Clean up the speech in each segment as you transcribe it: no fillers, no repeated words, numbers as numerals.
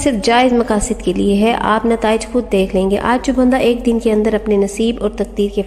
صرف جائز مقاصد کے لیے ہے۔ آپ نتائج خود دیکھ لیں گے۔ آج جو بندہ ایک دن کے اندر اپنے نصیب اور تقدیر کے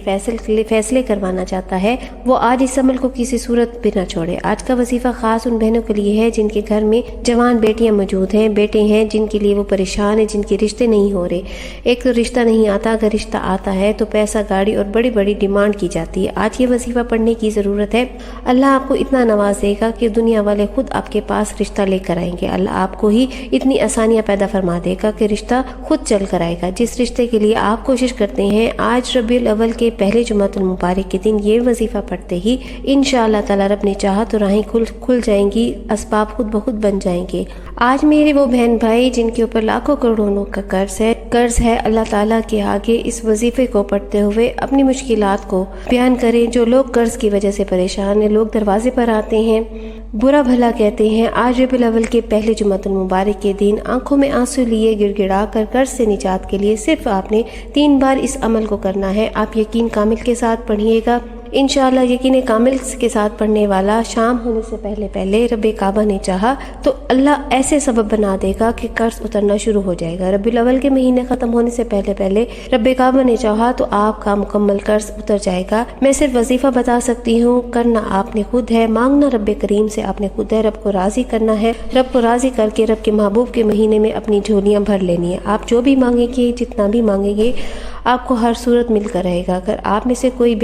فیصلے کروانا چاہتا ہے، وہ آج اس عمل کو کسی صورت پہ نہ چھوڑے۔ آج کا وظیفہ خاص ان بہنوں کے لیے ہے جن کے گھر میں جوان بیٹیاں موجود ہیں، بیٹے ہیں جن کے لیے وہ پریشان ہیں، جن کے رشتے نہیں ہو رہے۔ ایک تو رشتہ نہیں آتا، اگر رشتہ آتا ہے تو پیسہ گاڑی اور بڑی بڑی ڈیمانڈ کی جاتی ہے۔ آج یہ وظیفہ پڑھنے کی ضرورت ہے۔ اللہ آپ کو اتنا نواز دے گا کہ دنیا والے خود آپ کے پاس رشتہ لے کر آئیں گے۔ اللہ آپ کو ہی اتنی آسانیاں پیدا فرما دے گا کہ رشتہ خود چل کر آئے گا۔ جس رشتے کے لیے آپ کوشش کرتے ہیں، آج ربیع الاول کے پہلے جمعۃ المبارک کے دن یہ وظیفہ پڑھتے ہی انشاءاللہ تعالی رب نے چاہا تو راہیں کھل جائیں گی، اسباب خود بخود بن جائیں گے۔ آج میرے وہ بہن بھائی جن کے اوپر لاکھوں کروڑوں کا قرض ہے، اللہ تعالیٰ کے آگے اس وظیفے کو پڑھتے ہوئے اپنی مشکلات کو بیان کریں۔ جو لوگ قرض کی وجہ سے پریشان ہیں، لوگ دروازے پر آتے ہیں، برا بھلا کہتے ہیں، آج ربیع الاول کے پہلے جمعۃ المبارک کے دن آنکھوں میں آنسو لیے گڑ گڑا کر قرض سے نجات کے لیے صرف آپ نے 3 بار اس عمل کو کرنا ہے۔ آپ یقین کامل کے ساتھ پڑھیے گا۔ انشاءاللہ یقین کامل کے ساتھ پڑھنے والا شام ہونے سے پہلے رب کعبہ نے چاہا تو اللہ ایسے سبب بنا دے گا کہ قرض اترنا شروع ہو جائے گا۔ ربیع الاول کے مہینے ختم ہونے سے پہلے رب کعبہ نے چاہا تو آپ کا مکمل قرض اتر جائے گا۔ میں صرف وظیفہ بتا سکتی ہوں، کرنا آپ نے خود ہے، مانگنا رب کریم سے آپ نے خود ہے۔ رب کو راضی کرنا ہے، رب کو راضی کر کے رب کے محبوب کے مہینے میں اپنی جھولیاں بھر لینی ہے۔ آپ جو بھی مانگیں گے، جتنا بھی مانگیں گے، آپ کو ہر صورت مل کر رہے گا۔ اگر آپ میں سے کوئی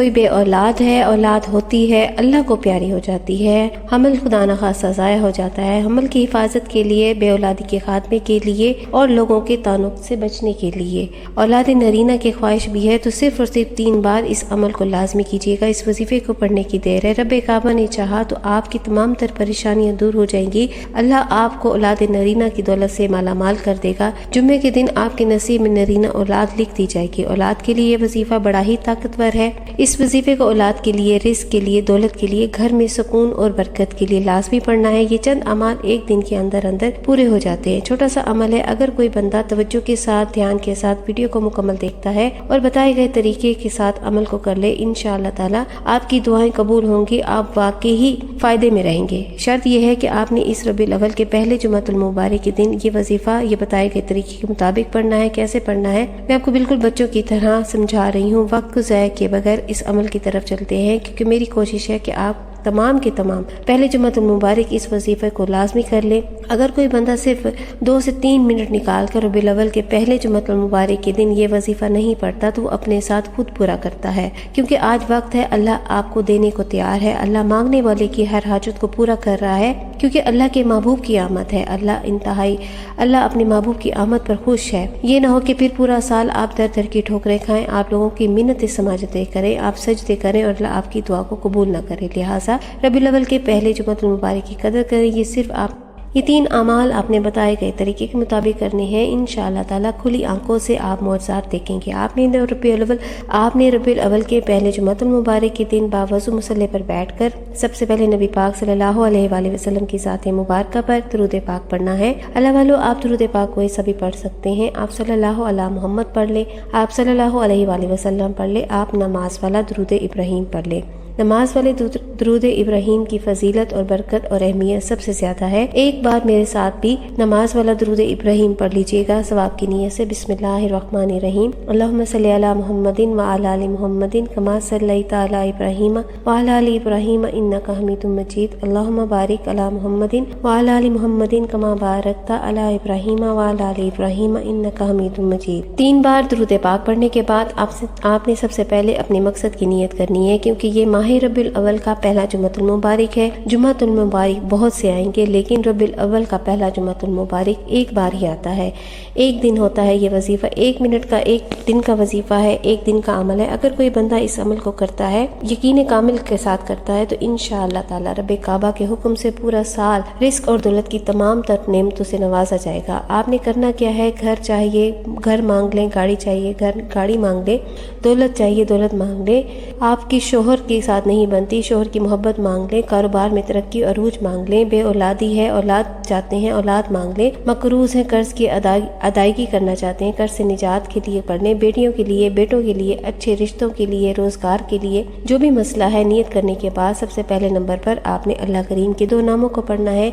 بے اولاد ہے، اولاد ہوتی ہے، اللہ کو پیاری ہو جاتی ہے، حمل خدا نخواستہ ضائع ہو جاتا ہے، حمل کی حفاظت کے لیے، بے اولادی کے خاتمے کے لیے اور لوگوں کے تعلق سے بچنے کے لیے اولاد نرینہ کی خواہش بھی ہے تو صرف اور صرف 3 بار اس عمل کو لازمی کیجیے گا۔ اس وظیفے کو پڑھنے کی دیر ہے۔ رب کعبہ نے چاہا تو آپ کی تمام تر پریشانیاں دور ہو جائیں گی۔ اللہ آپ کو اولاد نرینہ کی دولت سے مالا مال کر دے گا۔ جمعے کے دن آپ کے نصیب میں نرینہ اولاد لکھ دی جائے گی۔ اولاد کے لیے یہ وظیفہ بڑا ہی طاقتور ہے۔ اس وظیفے کو اولاد کے لیے، رزق کے لیے، دولت کے لیے، گھر میں سکون اور برکت کے لیے لازمی پڑھنا ہے۔ یہ چند اعمال ایک دن کے اندر پورے ہو جاتے ہیں۔ چھوٹا سا عمل ہے، اگر کوئی بندہ توجہ کے ساتھ، دھیان کے ساتھ ویڈیو کو مکمل دیکھتا ہے اور بتائے گئے طریقے کے ساتھ عمل کو کر لے، انشاءاللہ تعالی آپ کی دعائیں قبول ہوں گی، آپ واقعی فائدے میں رہیں گے۔ شرط یہ ہے کہ آپ نے اس ربیع الاول کے پہلے جمعۃ المبارک کے دن یہ وظیفہ یہ بتائے گئے طریقے کے مطابق پڑھنا ہے۔ کیسے پڑھنا ہے میں آپ کو بالکل بچوں کی طرح سمجھا رہی ہوں۔ وقت کو ضائع کیے بغیر اس عمل کی طرف چلتے ہیں، کیونکہ میری کوشش ہے کہ آپ تمام کے تمام پہلے جمعۃ المبارک اس وظیفے کو لازمی کر لیں۔ اگر کوئی بندہ صرف 2 سے 3 منٹ نکال کر ربیع الاول کے پہلے جمعۃ المبارک کے دن یہ وظیفہ نہیں پڑھتا تو وہ اپنے ساتھ خود پورا کرتا ہے، کیونکہ آج وقت ہے، اللہ آپ کو دینے کو تیار ہے، اللہ مانگنے والے کی ہر حاجت کو پورا کر رہا ہے، کیونکہ اللہ کے محبوب کی آمد ہے۔ اللہ اپنے محبوب کی آمد پر خوش ہے۔ یہ نہ ہو کہ پھر پورا سال آپ در در کی ٹھوکریں کھائیں، آپ لوگوں کی منتیں سماجتیں کریں، آپ سجدے کریں اور اللہ آپ کی دعا کو قبول نہ کرے۔ لہٰذا ربیع الاول کے پہلے جمعۃ المبارک کی قدر کریں۔ یہ صرف یہ 3 اعمال آپ نے بتائے گئے طریقے کے مطابق کرنے ہیں۔ انشاءاللہ تعالیٰ کھلی آنکھوں سے آپ معجزات دیکھیں گے۔ آپ نے ربیع الاول کے پہلے جمعۃ المبارک کے دن باوضو مصلی پر بیٹھ کر سب سے پہلے نبی پاک صلی اللہ علیہ وآلہ وسلم کی ذات مبارکہ پر درود پاک پڑھنا ہے۔ اللہ والو، آپ درود پاک کوئی سبھی پڑھ سکتے ہیں۔ آپ صلی اللہ علیہ محمد پڑھ لیں، آپ صلی اللہ علیہ وآلہ وسلم پڑھ لیں، آپ نماز والا درود ابراہیم پڑھ لیں۔ نماز والے درود ابراہیم کی فضیلت اور برکت اور اہمیت سب سے زیادہ ہے۔ ایک بار میرے ساتھ بھی نماز والا درود ابراہیم پڑھ لیجئے گا ثواب کی نیت سے۔ بسم اللہ الرحمن الرحیم۔ اللہم صلی علی محمد وعلی آل محمد کما صلیت علی ابراہیم وعلی آل ابراہیم انک حمید مجید۔ اللہم بارک علی محمد وعلی آل محمد کما بارکت علی ابراہیم وعلی آل ابراہیم انک حمید مجید۔ 3 بار درود پاک پڑھنے کے بعد آپ نے سب سے پہلے اپنے مقصد کی نیت کرنی ہے، کیونکہ یہ ماہ ربیع الاول کا پہلا جمعۃ المبارک ہے۔ جمعۃ المبارک بہت سے آئیں گے، لیکن ربیع الاول کا پہلا جمعۃ المبارک ایک بار ہی آتا ہے، ایک دن ہوتا ہے۔ یہ وظیفہ 1 منٹ کا، 1 دن کا وظیفہ ہے، 1 دن کا عمل ہے۔ اگر کوئی بندہ اس عمل کو کرتا ہے، یقین کامل کے ساتھ کرتا ہے، تو انشاءاللہ تعالی رب کعبہ کے حکم سے پورا سال رزق اور دولت کی تمام تر نعمتوں سے نوازا جائے گا۔ آپ نے کرنا کیا ہے، گھر چاہیے گھر مانگ لیں، گاڑی چاہیے گاڑی مانگ لیں، دولت چاہیے دولت مانگ لیں۔ آپ کی شوہر کے ساتھ نہیں بنتی، شوہر کی محبت مانگ لیں، کاروبار میں ترقی عروج مانگ لیں، بے اولادی ہے اولاد چاہتے ہیں اولاد مانگ لیں، مقروض ہیں قرض کی ادائیگی کرنا چاہتے ہیں قرض سے نجات کے لیے پڑھ لیں، بیٹیوں کے لیے بیٹوں کے لیے اچھے رشتوں کے لیے روزگار کے لیے جو بھی مسئلہ ہے، نیت کرنے کے بعد سب سے پہلے نمبر پر آپ نے اللہ کریم کے 2 ناموں کو پڑھنا ہے۔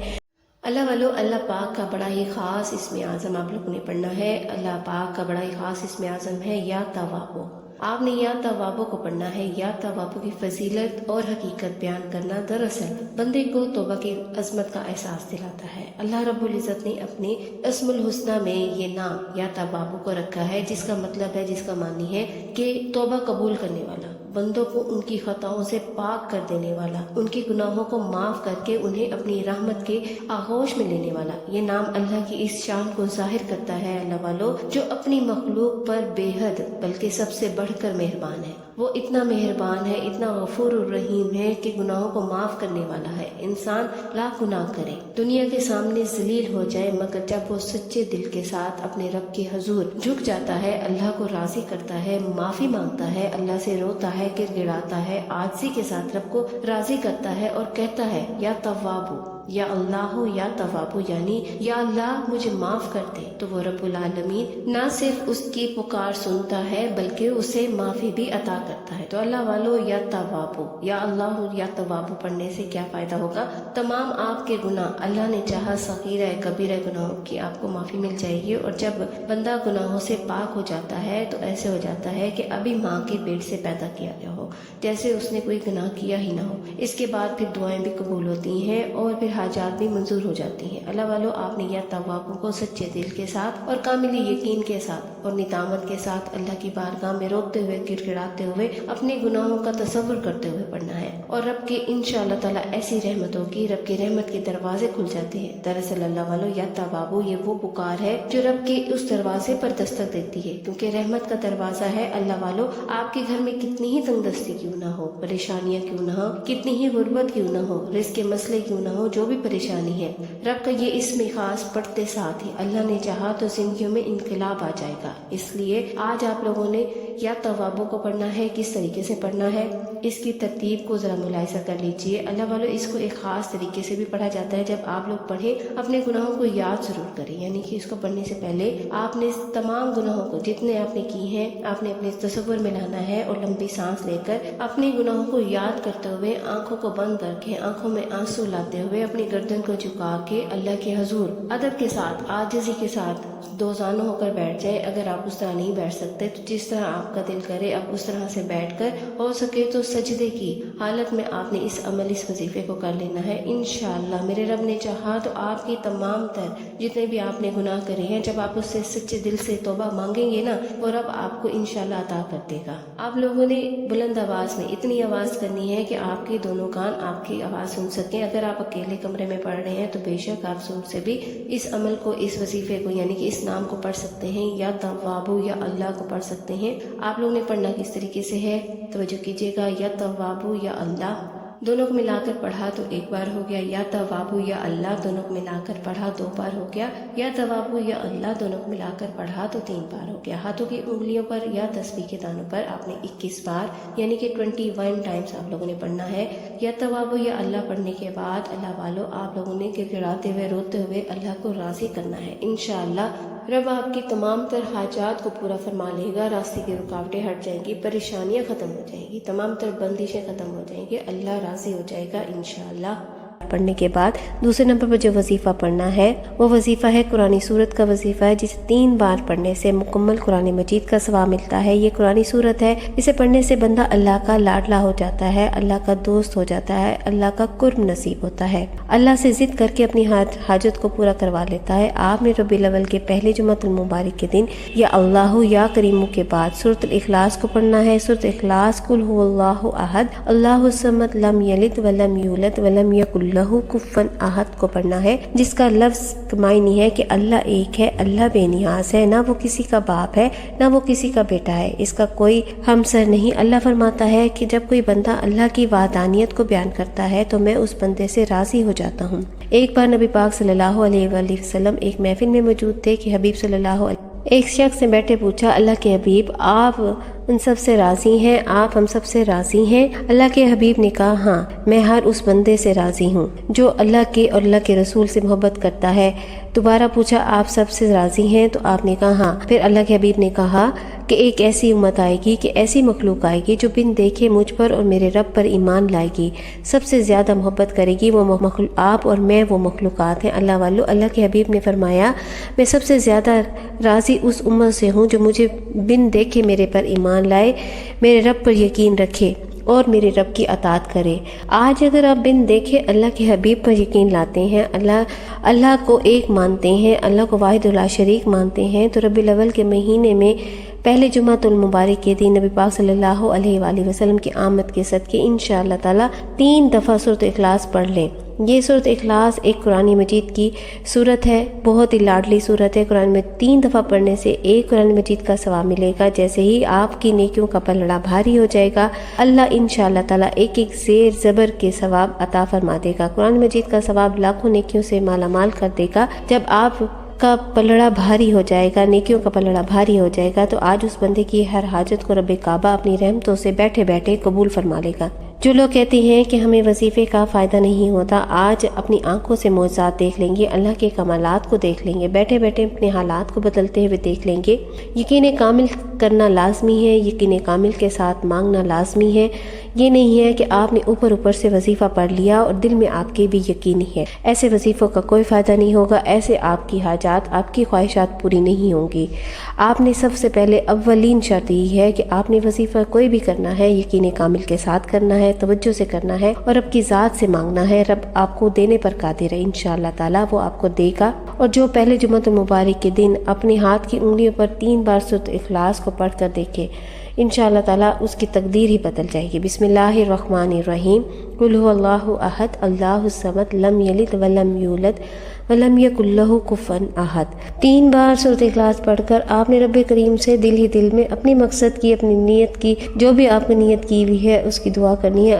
اللہ والو، اللہ پاک کا بڑا ہی خاص اسم اعظم آپ لوگوں نے پڑھنا ہے۔ اللہ پاک کا بڑا ہی خاص اسم اعظم ہے یا توابو۔ آپ نے یا توابو کو پڑھنا ہے۔ یا توابو کی فضیلت اور حقیقت بیان کرنا دراصل بندے کو توبہ کی عظمت کا احساس دلاتا ہے۔ اللہ رب العزت نے اپنے اسم الحسنہ میں یہ نام یا توابو کو رکھا ہے، جس کا مطلب ہے، جس کا معنی ہے کہ توبہ قبول کرنے والا، بندوں کو ان کی خطاؤں سے پاک کر دینے والا، ان کے گناہوں کو معاف کر کے انہیں اپنی رحمت کے آغوش میں لینے والا۔ یہ نام اللہ کی اس شان کو ظاہر کرتا ہے اللہ والو، جو اپنی مخلوق پر بے حد بلکہ سب سے بڑھ کر مہربان ہے۔ وہ اتنا مہربان ہے، اتنا غفور الرحیم ہے کہ گناہوں کو معاف کرنے والا ہے۔ انسان لاکھ گناہ کرے، دنیا کے سامنے ذلیل ہو جائے، مگر جب وہ سچے دل کے ساتھ اپنے رب کے حضور جھک جاتا ہے، اللہ کو راضی کرتا ہے، معافی مانگتا ہے، اللہ سے روتا ہے، گر گڑاتا ہے، عاجزی کے ساتھ رب کو راضی کرتا ہے اور کہتا ہے یا توابو، یا اللہ یا توابو، یعنی یا اللہ مجھے معاف کر دے، تو وہ رب العالمین نہ صرف اس کی پکار سنتا ہے بلکہ اسے معافی بھی عطا کرتا ہے۔ تو اللہ والو، یا توابو، یا اللہ یا توابو پڑھنے سے کیا فائدہ ہوگا؟ تمام آپ کے گناہ، اللہ نے چاہا صغیرہ کبیرہ گناہوں کی آپ کو معافی مل جائے گی، اور جب بندہ گناہوں سے پاک ہو جاتا ہے تو ایسے ہو جاتا ہے کہ ابھی ماں کے پیٹ سے پیدا کیا گیا ہو، جیسے اس نے کوئی گناہ کیا ہی نہ ہو۔ اس کے بعد پھر دعائیں بھی قبول ہوتی ہیں اور پھر حاجات بھی منظور ہو جاتی ہیں۔ اللہ والو، آپ نے یا توابو کو سچے دل کے ساتھ اور کامل یقین کے ساتھ اور ندامت کے ساتھ اللہ کی بارگاہ میں روتے ہوئے، گر گڑاتے ہوئے، اپنے گناہوں کا تصور کرتے ہوئے پڑھنا ہے، اور رب کے انشاءاللہ تعالیٰ ایسی رحمتوں کی، رب کے رحمت کے دروازے کھل جاتے ہیں۔ دراصل اللہ والو، یا توابو یہ وہ پکار ہے جو رب کے اس دروازے پر دستک دیتی ہے، کیونکہ رحمت کا دروازہ ہے۔ اللہ والو، آپ کے گھر میں کتنی ہی تنگ دستی کیوں نہ ہو، پریشانیاں کیوں نہ ہو، کتنی ہی غربت کیوں نہ ہو، رزق کے مسئلے کیوں نہ ہو، جو بھی پریشانی ہے، رب کا یہ اسم خاص پڑھتے ساتھ ہی اللہ نے چاہا تو زندگیوں میں انقلاب آ جائے گا۔ اس لیے آج آپ لوگوں نے یا توابو کو پڑھنا ہے۔ کس طریقے سے پڑھنا ہے، اس کی ترتیب کو ذرا ملاحظہ کر لیجئے۔ اللہ والو، اس کو ایک خاص طریقے سے بھی پڑھا جاتا ہے۔ جب آپ لوگ پڑھیں، اپنے گناہوں کو یاد ضرور کریں، یعنی کہ اس کو پڑھنے سے پہلے آپ نے تمام گناہوں کو جتنے آپ نے کی ہیں، آپ نے اپنے تصور میں لانا ہے، اور لمبی سانس لے کر اپنے گناہوں کو یاد کرتے ہوئے، آنکھوں کو بند کر کے، آنکھوں میں آنسو لاتے ہوئے، اپنی گردن کو جھکا کے اللہ کے حضور ادب کے ساتھ، عاجزی کے ساتھ دو زانو ہو کر بیٹھ جائے۔ اگر آپ اس طرح نہیں بیٹھ سکتے تو جس طرح آپ کا دل کرے آپ اس طرح سے بیٹھ کر، ہو سکے تو سجدے کی حالت میں آپ نے اس عمل، اس وظیفے کو کر لینا ہے۔ انشاءاللہ میرے رب نے چاہا تو آپ کی تمام تر جتنے بھی آپ نے گناہ کرے ہیں، جب آپ اس سے سچے دل سے توبہ مانگیں گے نا، وہ رب آپ کو انشاءاللہ عطا کر دے گا۔ آپ لوگوں نے بلند آواز میں اتنی آواز کرنی ہے کہ آپ کے دونوں کان آپ کی آواز سن سکیں۔ اگر آپ اکیلے کمرے میں پڑھ رہے ہیں تو بے شک آپ سن سے بھی اس عمل کو، اس وظیفے کو، یعنی کہ اس نام کو پڑھ سکتے ہیں، یا توابو یا اللہ کو پڑھ سکتے ہیں۔ آپ لوگ نے پڑھنا کس طریقے سے ہے، توجہ کیجیے گا۔ یا توابو یا اللہ دونوں کو ملا کر پڑھا تو ایک بار ہو گیا، یا توابو یا اللہ دونوں کو ملا کر پڑھا 2 بار ہو گیا، یا توابو یا اللہ دونوں کو ملا کر پڑھا تو 3 بار ہو گیا۔ ہاتھوں کی انگلیوں پر یا تسبیح کے دانوں پر آپ نے 21 بار یعنی کہ 21 ٹائمز آپ لوگوں نے پڑھنا ہے۔ یا توابو یا اللہ پڑھنے کے بعد اللہ والو، آپ لوگوں نے گر گڑاتے ہوئے، روتے ہوئے اللہ کو راضی کرنا ہے۔ انشاءاللہ رب آپ کی تمام تر حاجات کو پورا فرما لے گا، راستے کی رکاوٹیں ہٹ جائیں گی، پریشانیاں ختم ہو جائیں گی، تمام تر بندشیں ختم ہو جائیں گی، اللہ راضی ہو جائے گا انشاءاللہ۔ پڑھنے کے بعد دوسرے نمبر پر جو وظیفہ پڑھنا ہے وہ وظیفہ ہے قرآن سورت کا وظیفہ ہے، جسے 3 بار پڑھنے سے مکمل قرآن مجید کا ثواب ملتا ہے۔ یہ قرآن سورت ہے، اسے پڑھنے سے بندہ اللہ کا لاڈلا ہو جاتا ہے، اللہ کا دوست ہو جاتا ہے، اللہ کا قرب نصیب ہوتا ہے، اللہ سے ضد کر کے اپنی حاجت کو پورا کروا لیتا ہے۔ آپ نے ربیع الاول کے پہلے جمعۃ المبارک کے دن یا اللہ یا کریمو کے بعد سورۃ الاخلاص کو پڑھنا ہے۔ سورۃ اخلاص، قل هو اللہ احد اللہ الصمد لم یلد ولم یولد ولم یکن لہ کفوا احد کو پڑھنا ہے، جس کا لفظ معنی ہے کہ اللہ ایک ہے، اللہ بے نیاز ہے، نہ وہ کسی کا باپ ہے نہ وہ کسی کا بیٹا ہے، اس کا کوئی ہمسر نہیں۔ اللہ فرماتا ہے کہ جب کوئی بندہ اللہ کی وحدانیت کو بیان کرتا ہے تو میں اس بندے سے راضی ہو جاتا ہوں۔ ایک بار نبی پاک صلی اللہ علیہ وآلہ وسلم ایک محفل میں موجود تھے کہ حبیب صلی اللہ علیہ ایک شخص سے بیٹھے پوچھا، اللہ کے حبیب آپ ان سب سے راضی ہیں؟ آپ ہم سب سے راضی ہیں؟ اللہ کے حبیب نے کہا ہاں، میں ہر اس بندے سے راضی ہوں جو اللہ کے اور اللہ کے رسول سے محبت کرتا ہے۔ دوبارہ پوچھا آپ سب سے راضی ہیں؟ تو آپ نے کہا ہاں۔ پھر اللہ کے حبیب نے کہا کہ ایک ایسی امت آئے گی، کہ ایسی مخلوق آئے گی جو بن دیکھے مجھ پر اور میرے رب پر ایمان لائے گی، سب سے زیادہ محبت کرے گی، وہ آپ اور میں وہ مخلوقات ہیں۔ اللہ والو، اللہ کے حبیب نے فرمایا میں سب سے زیادہ راضی اس امت سے ہوں جو مجھے بن دیکھے میرے پر ایمان لائے، میرے رب پر یقین رکھے اور میرے رب کی اطاعت کرے۔ آج اگر آپ بن دیکھے اللہ کے حبیب پر یقین لاتے ہیں، اللہ کو ایک مانتے ہیں، اللہ کو واحد لا شریک مانتے ہیں، تو ربیع الاول کے مہینے میں پہلے جمعۃ المبارک کے دن نبی پاک صلی اللہ علیہ وآلہ وسلم کی آمد کے صدقے انشاءاللہ تعالی 3 دفعہ سورۃ اخلاص پڑھ لیں۔ یہ سورۃ اخلاص ایک قرآن مجید کی سورت ہے، بہت ہی لاڈلی سورت ہے۔ قرآن میں 3 دفعہ پڑھنے سے ایک قرآن مجید کا ثواب ملے گا۔ جیسے ہی آپ کی نیکیوں کا پلڑا بھاری ہو جائے گا، اللہ انشاءاللہ تعالی ایک ایک زیر زبر کے ثواب عطا فرما دے گا۔ قرآن مجید کا ثواب لاکھوں نیکیوں سے مالا مال کر دے گا۔ جب آپ کا پلڑا بھاری ہو جائے گا، نیکیوں کا پلڑا بھاری ہو جائے گا، تو آج اس بندے کی ہر حاجت کو رب کعبہ اپنی رحمتوں سے بیٹھے بیٹھے قبول فرما لے گا۔ جو لوگ کہتے ہیں کہ ہمیں وظیفے کا فائدہ نہیں ہوتا، آج اپنی آنکھوں سے معجزات دیکھ لیں گے، اللہ کے کمالات کو دیکھ لیں گے، بیٹھے بیٹھے اپنے حالات کو بدلتے ہوئے دیکھ لیں گے۔ یقین کامل کرنا لازمی ہے، یقین کامل کے ساتھ مانگنا لازمی ہے۔ یہ نہیں ہے کہ آپ نے اوپر سے وظیفہ پڑھ لیا اور دل میں آپ کے بھی یقین ہے، ایسے وظیفوں کا کوئی فائدہ نہیں ہوگا، ایسے آپ کی حاجات، آپ کی خواہشات پوری نہیں ہوں گی۔ آپ نے سب سے پہلے اولین شرط یہ ہے کہ آپ نے وظیفہ کوئی بھی کرنا ہے، یقین کامل کے ساتھ کرنا ہے، توجہ سے کرنا ہے اور رب کی ذات سے مانگنا ہے۔ رب آپ کو دینے پر قادر ہے، انشاءاللہ تعالی وہ آپ کو دے گا۔ اور جو پہلے جمعۃ المبارک کے دن اپنے ہاتھ کی انگلیوں پر 3 بار سورۃ اخلاص کو پڑھ کر دیکھے، انشاءاللہ تعالیٰ اس کی تقدیر ہی بدل جائے گی۔ بسم اللہ الرحمن الرحیم، قل هو اللہ احد اللہ الصمد لم یلد ولم یولد ولم یکن لہ کفوا احد۔ 3 بار سورۃ اخلاص پڑھ کر آپ نے رب کریم سے دل ہی دل میں اپنی مقصد کی، اپنی نیت کی، جو بھی آپ نے نیت کی ہوئی ہے اس کی دعا کرنی ہے۔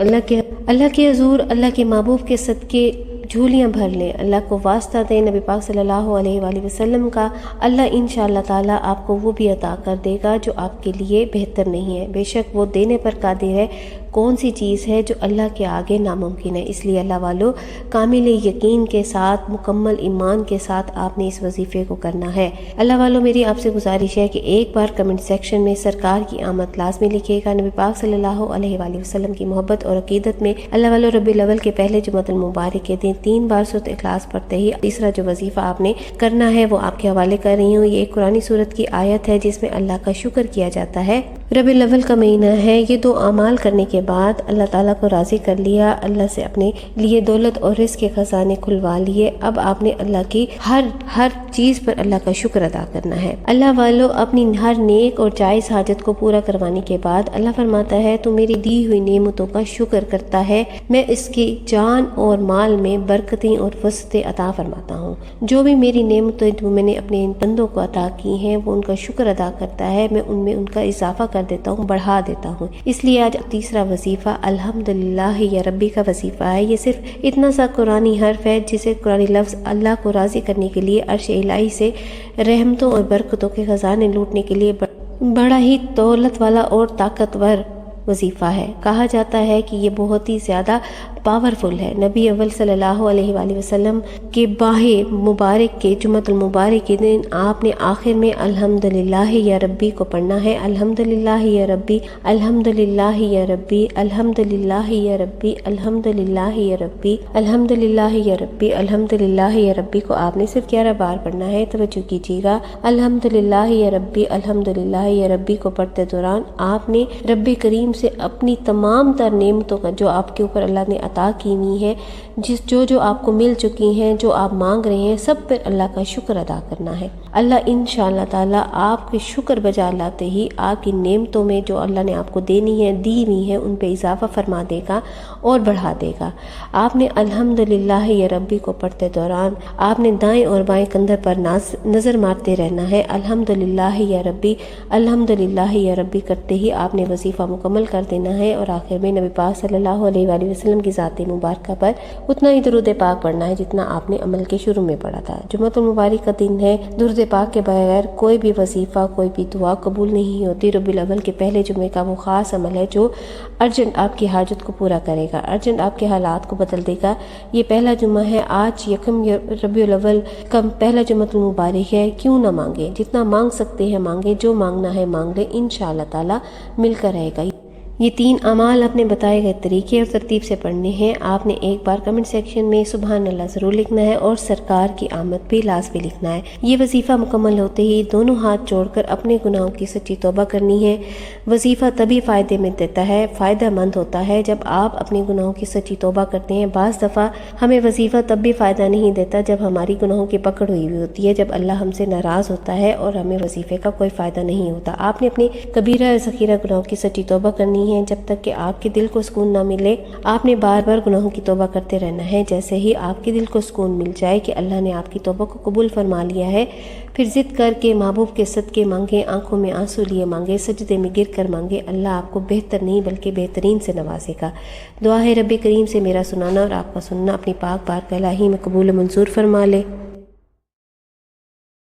اللہ کے حضور، اللہ کے محبوب کے صدقے جھولیاں بھر لیں، اللہ کو واسطہ دیں نبی پاک صلی اللہ علیہ وآلہ وسلم کا۔ اللہ انشاءاللہ تعالیٰ آپ کو وہ بھی عطا کر دے گا جو آپ کے لیے بہتر نہیں ہے، بے شک وہ دینے پر قادر ہے۔ کون سی چیز ہے جو اللہ کے آگے ناممکن ہے؟ اس لیے اللہ والو، کامل یقین کے ساتھ، مکمل ایمان کے ساتھ آپ نے اس وظیفے کو کرنا ہے۔ اللہ والو، میری آپ سے گزارش ہے کہ ایک بار کمنٹ سیکشن میں سرکار کی آمد لازمی لکھیے گا۔ نبی پاک صلی اللہ علیہ وآلہ وسلم کی محبت اور عقیدت میں اللہ والو، ربیع الاول کے پہلے جمعۃ المبارک کے دن 3 بار سورۃ اخلاص پڑھتے ہی تیسرا جو وظیفہ آپ نے کرنا ہے وہ آپ کے حوالے کر رہی ہوں۔ یہ ایک قرآن سورت کی آیت ہے جس میں اللہ کا شکر کیا جاتا ہے۔ ربیع الاول کا مہینہ ہے، یہ 2 اعمال کرنے کے بعد اللہ تعالیٰ کو راضی کر لیا، اللہ سے اپنے لیے دولت اور رزق کے خزانے کھلوا لیے۔ اب آپ نے اللہ کی ہر چیز پر اللہ کا شکر ادا کرنا ہے۔ اللہ والو، اپنی ہر نیک اور جائز حاجت کو پورا کروانے کے بعد اللہ فرماتا ہے تو میری دی ہوئی نعمتوں کا شکر کرتا ہے، میں اس کی جان اور مال میں برکتیں اور وسعتیں عطا فرماتا ہوں۔ جو بھی میری نعمتیں جو میں نے اپنے بندوں کو عطا کی ہیں وہ ان کا شکر ادا کرتا ہے، میں ان کا اضافہ کر دیتا ہوں، بڑھا دیتا ہوں۔ اس لیے آج تیسرا وظیفہ الحمدللہ یا ربی کا وظیفہ ہے۔ یہ صرف اتنا سا قرآنی حرف ہے جسے قرآنی لفظ اللہ کو راضی کرنے کے لیے عرش الہی سے رحمتوں اور برکتوں کے خزانے لوٹنے کے لیے بڑا ہی دولت والا اور طاقتور وظیفہ ہے۔ کہا جاتا ہے کہ یہ بہت ہی زیادہ پاورفل ہے۔ نبی اول صلی اللہ علیہ وآلہ وسلم کے باہ مبارک کے جمعۃ المبارک کے دن آپ نے آخر میں الحمدللہ یا ربی کو پڑھنا ہے۔ الحمدللہ یا ربی، الحمدللہ یا ربی، الحمدللہ یا ربی، الحمدللہ یا ربی، الحمدللہ یا ربی، الحمدللہ یا ربی کو آپ نے صرف 11 بار پڑھنا ہے۔ توجہ کیجیے گا، الحمدللہ یا ربی، الحمدللہ یا ربی کو پڑھتے دوران آپ نے رب کریم سے اپنی تمام تر نعمتوں کا جو آپ کے اوپر اللہ نے عطا کی ہوئی ہے، جو آپ کو مل چکی ہیں، جو آپ مانگ رہے ہیں، سب پر اللہ کا شکر ادا کرنا ہے۔ اللہ انشاءاللہ تعالیٰ آپ کے شکر بجا لاتے ہی آپ کی نعمتوں میں جو اللہ نے آپ کو دی ہوئی ہیں ان پہ اضافہ فرما دے گا اور بڑھا دے گا۔ آپ نے الحمدللہ یا ربی کو پڑھتے دوران آپ نے دائیں اور بائیں کندھر پر نظر مارتے رہنا ہے۔ الحمدللہ یا ربی، الحمدللہ یا ربی کرتے ہی آپ نے وظیفہ مکمل عمل کر دینا ہے اور آخر میں نبی پاک صلی اللہ علیہ وآلہ وسلم کی ذات مبارکہ پر اتنا ہی درود پاک پڑھنا ہے جتنا آپ نے عمل کے شروع میں پڑھا تھا۔ جمعۃ المبارک کا دن ہے، درود پاک کے بغیر کوئی بھی وظیفہ، کوئی بھی دعا قبول نہیں ہوتی۔ ربیع الاول کے پہلے جمعے کا وہ خاص عمل ہے جو ارجنٹ آپ کی حاجت کو پورا کرے گا، ارجنٹ آپ کے حالات کو بدل دے گا۔ یہ پہلا جمعہ ہے، آج یکم ربیع الاول کا پہلا جمعۃ المبارک ہے، کیوں نہ مانگے؟ جتنا مانگ سکتے ہیں مانگے، جو مانگنا ہے مانگ لے، انشاءاللہ تعالی مل کر رہے گا۔ یہ 3 اعمال اپنے بتائے گئے طریقے اور ترتیب سے پڑھنے ہیں۔ آپ نے ایک بار کمنٹ سیکشن میں سبحان اللہ ضرور لکھنا ہے اور سرکار کی آمد بھی لازمی لکھنا ہے۔ یہ وظیفہ مکمل ہوتے ہی دونوں ہاتھ جوڑ کر اپنے گناہوں کی سچی توبہ کرنی ہے۔ وظیفہ تبھی فائدے میں دیتا ہے، فائدہ مند ہوتا ہے جب آپ اپنے گناہوں کی سچی توبہ کرتے ہیں۔ بعض دفعہ ہمیں وظیفہ تب بھی فائدہ نہیں دیتا جب ہماری گناہوں کی پکڑ ہوئی ہوتی ہے، جب اللہ ہم سے ناراض ہوتا ہے اور ہمیں وظیفے کا کوئی فائدہ نہیں ہوتا۔ آپ نے اپنی کبیرہ اور صغیرہ گناہوں کی سچی توبہ کرنی ہے جب تک کہ آپ کے دل کو سکون نہ ملے۔ آپ نے بار بار گناہوں کی توبہ کرتے رہنا ہے۔ جیسے ہی آپ کے دل کو سکون مل جائے کہ اللہ نے آپ کی توبہ کو قبول فرما لیا ہے، پھر ضد کر کے محبوب کے صدقے مانگے، آنکھوں میں آنسو لیے مانگے، سجدے میں گر کر مانگے، اللہ آپ کو بہتر نہیں بلکہ بہترین سے نوازے گا۔ دعا ہے رب کریم سے میرا سنانا اور آپ کا سننا اپنی پاک بارگاہ الہی میں قبول و منظور فرما لے۔